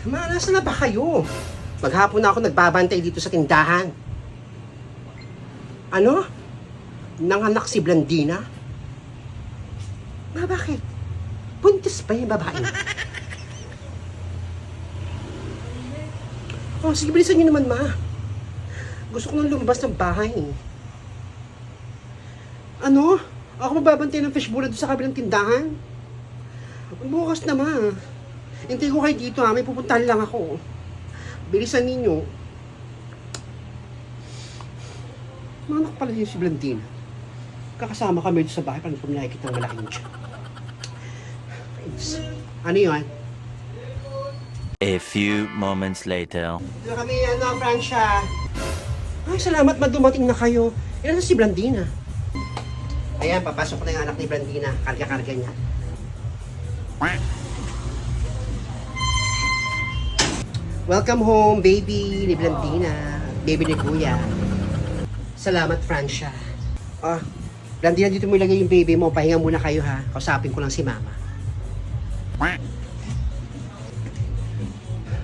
Ma, nasa na ba kayo? Maghapon na ako nagbabantay dito sa tindahan. Ano? Nanganak si Blandina? Ma, bakit? Buntis ba yung babae? Oh, sige, bilisan niyo naman, ma. Gusto ko nang lumabas ng bahay. Ano? Ako magbabantay ng fishbowl doon sa kabilang tindahan? Bukas na, ma. Hintay ko kayo dito, ha. May pupuntahan lang ako. Bilisan ninyo. Manak pala yun si Blandina. Kakasama kami dito sa bahay para kung nakikita ng malaking tiyan. Ano yun? A few moments later. Dito kami, Francia. Ay, salamat, madumating na kayo. Ilan na si Blandina? Ayan, papasok na yung anak ni Blandina. Karga-karga niya. Welcome home, baby ni Blandina. Baby ni Kuya. Salamat, Francia. Blandina, dito mo ilagay yung baby mo. Pahinga muna kayo, ha. Kausapin ko lang si Mama.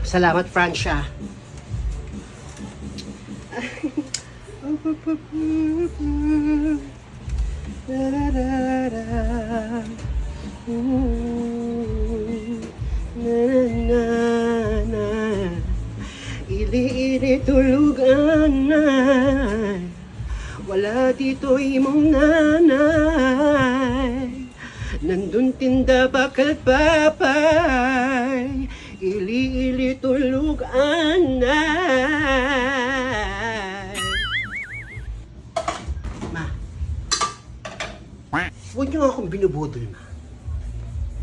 Salamat, Francia. Ili-ili tulugan na. Wala dito imong nanay. Nandun tinda bakal papay. Ili-ili tulugan na. Ma, huwag niyo akong binubudol, ma.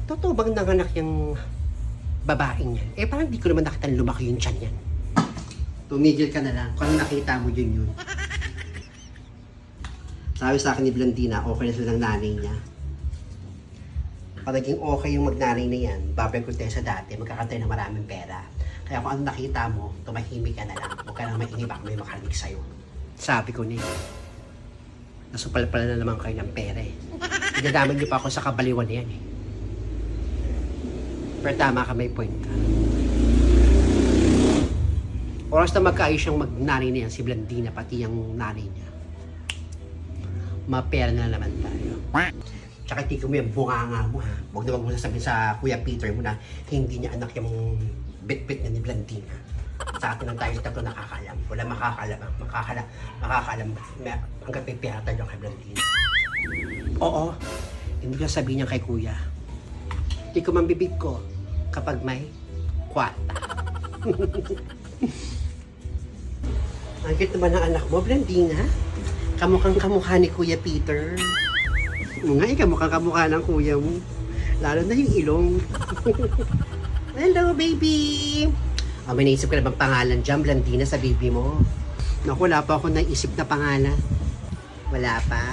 Totoo bang nanganak yung babaeng yan? Eh, parang di ko naman nakita lumaki yung tiyan yan. Tumigil ka na lang. Kung nakita mo yun. Sabi sa akin ni Blandina, okay na sila ng nanay niya. Pag naging okay yung magnanay na yan, babalik ko tayo sa dati, magkakantay ng maraming pera. Kaya kung ano nakita mo, tumahimik ka na lang. Huwag ka nang maingi, baka may makarinig sa'yo. Sabi ko na eh. Nasupal pala na naman kayo ng pera eh. Idadamay niyo pa ako sa kabaliwan na yan eh. Pero tama ka, may point ka. Oras na magkaayos siyang magnanay na yan, si Blandina, pati yung nanay niya. Mapera na naman tayo. Tsaka tigil mo yung bunganga mo, ha. Huwag na wag mo sasabihin sa Kuya Peter mo na hindi niya anak yung bit-bit na ni Blandina. Sa atin lang tayo tatlo nakakalam. Wala makakalam. Hanggang may pera tayo kay Blandina. Oo, hindi ko sabihin niya kay Kuya. Hindi ko mambibig ko kapag may kwata. Ang cute naman ang anak mo, Blandina. Kamukhang kamukha ni Kuya Peter. Oo nga, kamukhang-kamukha ng kuya mo. Lalo na yung ilong. Hello, baby! May naisip ka na bang pangalan dyan, Blandina, sa baby mo? Naku, wala pa ako naisip na pangalan. Wala pa.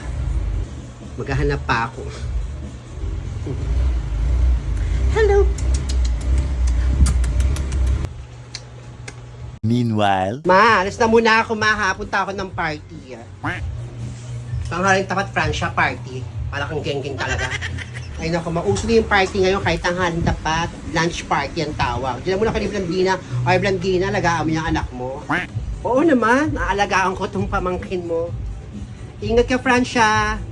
Maghahanap pa ako. Hello! Meanwhile, Ma, alis na muna ako, ma. Punta ako ng party. Tanghaling tapat, Francia, party. Para kang geng-geng talaga. Ay naku, mauso na yung party ngayon kahit tanghaling tapat. Lunch party ang tawag. Diyan mo na kay Blandina. Ay, Blandina, alagaan mo yung anak mo. Oo naman, aalagaan ko itong pamangkin mo. Ingat ka, Francia.